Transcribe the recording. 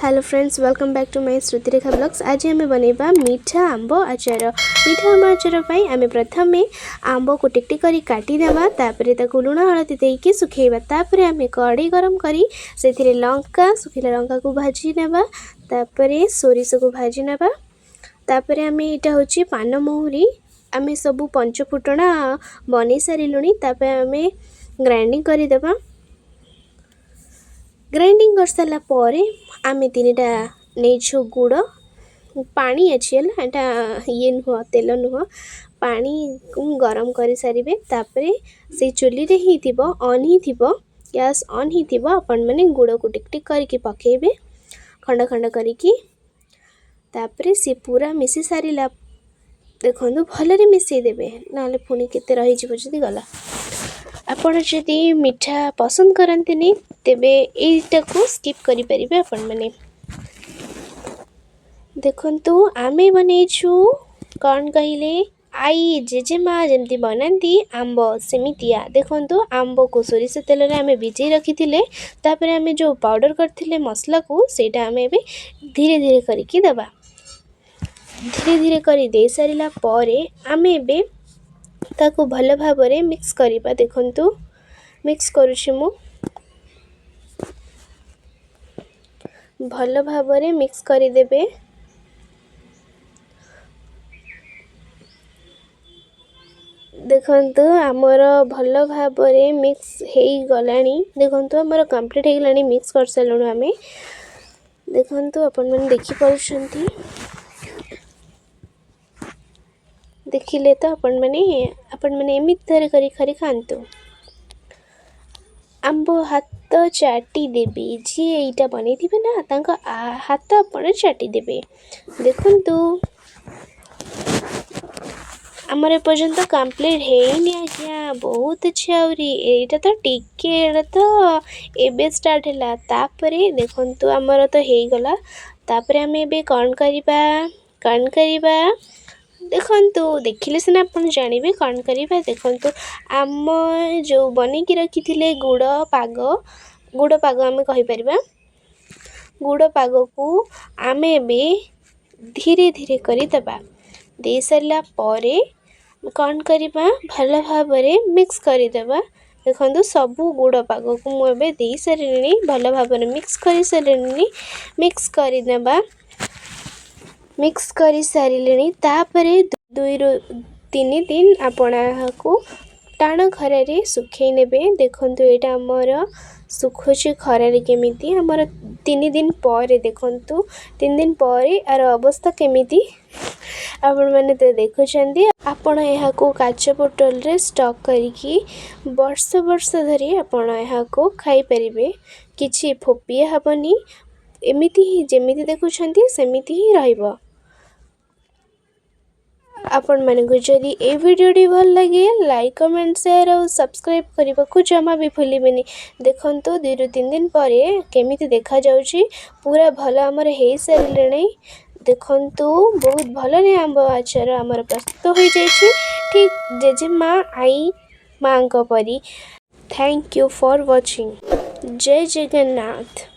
Hello friends, welcome back to my Shrutirekha vlogs. आज आम बनैबा मीठा आंब आचार। मीठा आंब आचार पई आम प्रथम आंब को टिकटिक करी काटी देबा, तापरे ताकू लुण हळदी देके सुखेबा। तापरे आम कढ़ी गरम करी सेथिरे लंका सुखिला लंका को भाजी नेबा, तापरे सोरिष को भाजी नेबा। तापरे आम एटा होची पान मोहरी आम सब पंचफुटणा बनै सारिलुणी। तापरे आम ग्राइंडिंग करी देबा। ग्राइंडिंग कर सारा पर आम तीन टा नहीं गुड़ पानी अच्छी है ये नुह तेल नुह पानी गरम कर सारे। तापर से चुली रे ही थिबो ऑन ही थिबो गैस ऑन ही थिबो आपण माने गुड़ को टिक टिक करके पकेबे खंड खंड करिकी। तापर से पूरा मिसी सारा देखो भलरे मिसई देबे ना पुणी केते रही जदी गला। आपण जदि मीठा पसंद करंतिनी तेबे एटा को स्किप करि परिबे। आपण माने देखंतु आमे बनेछु कौन कहिले आई जेजेमा जमती बनाती आंब सेमितिया। देखंतु आंब को सोरिष तेल रे आमे भिजै रखिथिले, तापर आमे जो पाउडर करथिले मसला को सेटा आमे बे धीरे धीरे करिकि देबा। धीरे धीरे करी दे सारिला परे आमे बे ताको भल भाबरे मिक्स करिबा। देखंतु मिक्स करूछि मु भल भाबरे मिक्स करि देबे। देखंतु हमर भल भाबरे मिक्स हेई गलानी। देखंतु हमर कंप्लीट हेई गलानी मिक्स कर सालनु आमे। देखंतु अपन मन देखि पारुछंती, देखिले तो अपन माने एमित धरे करी खरी खांतु। आंब हाथ चाटी देबी जी एटा बनै थिबे ना तांका हाथ अपन चाटी देबे। देखंतु हमर पर्यंत कंप्लीट हेनी आज्ञा बहुत अच्छी आउरी एटा तो टिके एटा तो एबे स्टार्ट हैला। तापरे देखंतु हमर तो हेई गला। तापरे हम एबे कौन करिबा देखंतु देखिले सिना अपन जानिबे कौन करिबा। देखंतु आम जो बनै कि रखिथिले गुड़ पाग आमे कहि परिबा। गुड़ पाग को आमे बे धीरे धीरे करि देबा। दे सारिला परे कौन करिबा भल भाबरे मिक्स करि देबा। देखंतु सबु गुड़ पाग को मु एबे दे सारिनी भल भाबरे मिक्स करि सारिनी। मिक्स करि देबा। मिक्स करि सारिलेनी। तापरे 2 ରୁ 3 दिन आपण को टाण खरारे सुखै नेबे। देखंतु एटा हमर सुखुची खरारे केमिति हमर 3 दिन पर। देखंतु 3 दिन पर आर अवस्था केमिति आपण माने तो देखुछंती। आपण एहा को काच बोतल रे स्टॉक करिकी वर्ष वर्ष धरि आपण एहा को खाई परिबे। किछि फोपिया हबनी। एमिति ही जेमिति देखुछंती सेमिति ही रहइबो। आपण माने को जदि ए वीडियोटी भल लगे लाइक कमेंट शेयर और सब्सक्राइब करबा को जमा भी भूलिबेनी। देखंतु 2 ରୁ 3 दिन परे केमिति देखा जाउची पूरा भल हमर हेई सारिलेनी। देखंतु बहुत भल रे आंब आचार हमर प्रस्तुत होई जायछि ठीक जेजेमा आई मां को परी। Thank you for watching. जय जगन्नाथ।